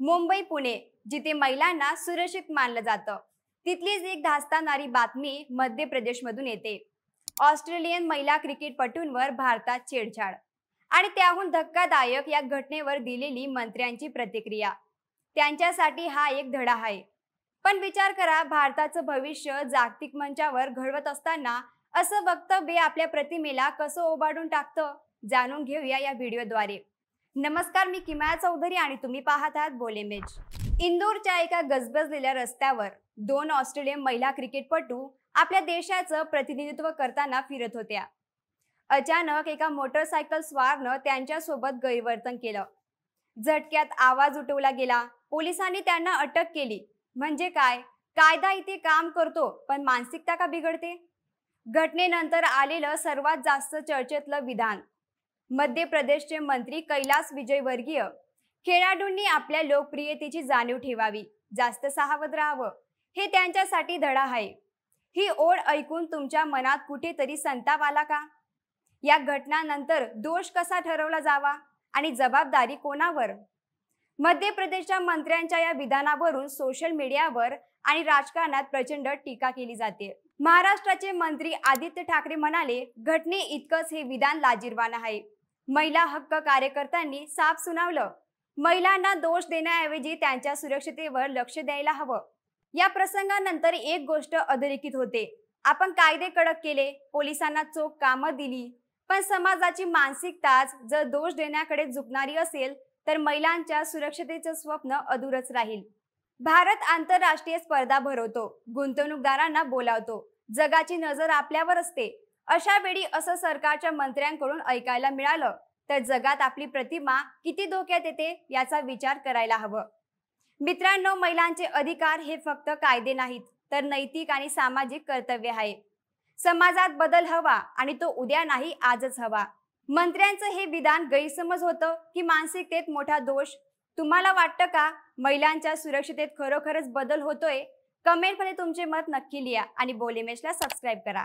मुंबई पुणे जिथे महिलांना सुरक्षित मानलं जातं तिथलीच एक धास्तावणारी बातमी मध्य प्रदेशमधून येते। ऑस्ट्रेलियन महिला क्रिकेटपटूंवर भारतात छेडछाड आणि त्याहून धक्कादायक या घटनेवर दिलेली मंत्र्यांची प्रतिक्रिया त्यांच्यासाठी हा एक धडा आहे। पण विचार करा, भारताचं भविष्य जागतिक मंचावर घडवत असताना असं वक्तव्य आपल्या प्रतिमेला कसं ओबाडून टाकतं, जाणून घेऊया या व्हिडिओद्वारे। नमस्कार, मी किमया चौधरी आणि तुम्ही पाहत आहात बोलेमेज। इंदोरच्या एका गजबजलेल्या रस्त्यावर दोन ऑस्ट्रेलियन महिला क्रिकेटपटू आपल्या देशाचं प्रतिनिधित्व करताना फिरत होत्या। अचानक एका मोटरसायकल स्वारनं त्यांच्यासोबत गैरवर्तन केलं। झटक्यात आवाज उठवला गेला, पोलिसांनी त्यांना अटक केली। म्हणजे काय, कायदा इथे काम करतो पण मानसिकता का बिघडते? घटनेनंतर आलेलं सर्वात जास्त चर्चेतलं विधान, मध्य प्रदेशचे मंत्री कैलास विजयवर्गीय, खेळाडूंनी आपल्या लोकप्रियतेची जाणीव ठेवावी, जास्त सावध राहावं, हे त्यांच्यासाठी धडा आहे। ही ओढ ऐकून तुमच्या मनात कुठेतरी संताप आला का? या घटनानंतर दोष कसा ठरवला जावा आणि जबाबदारी कोणावर? मध्य प्रदेशच्या मंत्र्यांच्या या विधानावरून सोशल मीडियावर आणि राजकारणात प्रचंड टीका केली जाते। महाराष्ट्राचे मंत्री आदित्य ठाकरे म्हणाले, घटने इतकंच हे विधान लाजिरवाणं आहे। महिला हक्क कार्यकर्त्यांनी साफ सुनावलं, महिलांना दोष देण्याऐवजी त्यांच्या सुरक्षिततेवर लक्ष द्यायला हवं। या प्रसंगानंतर एक गोष्ट अधोरेखित होते, आपण कायदे कडक केले, पोलिसांना चोख कामं दिली, पण समाजाची मानसिकताच जर दोष देण्याकडे झुकणारी असेल तर महिलांच्या सुरक्षतेचं स्वप्न अधुरच राहील। भारत आंतरराष्ट्रीय स्पर्धा भरवतो, गुंतवणूकदारांना बोलावतो, जगाची नजर आपल्यावर असते। अशा वेळी असं सरकारच्या मंत्र्यांकडून ऐकायला मिळालं तर जगात आपली प्रतिमा किती धोक्यात येते याचा विचार करायला हवं। मित्रांनो, महिलांचे अधिकार हे फक्त कायदे नाहीत तर नैतिक आणि सामाजिक कर्तव्य आहे। समाजात बदल हवा आणि तो उद्या नाही, आजच हवा। मंत्र्यांचं हे विधान गैरसमज होतं की मानसिकतेत मोठा दोष? तुम्हाला वाटतं का महिलांच्या सुरक्षिततेत खरोखरच बदल होतोय? कमेंटमध्ये तुमचे मत नक्की लिहा आणि बोलेमेजला सबस्क्राईब करा।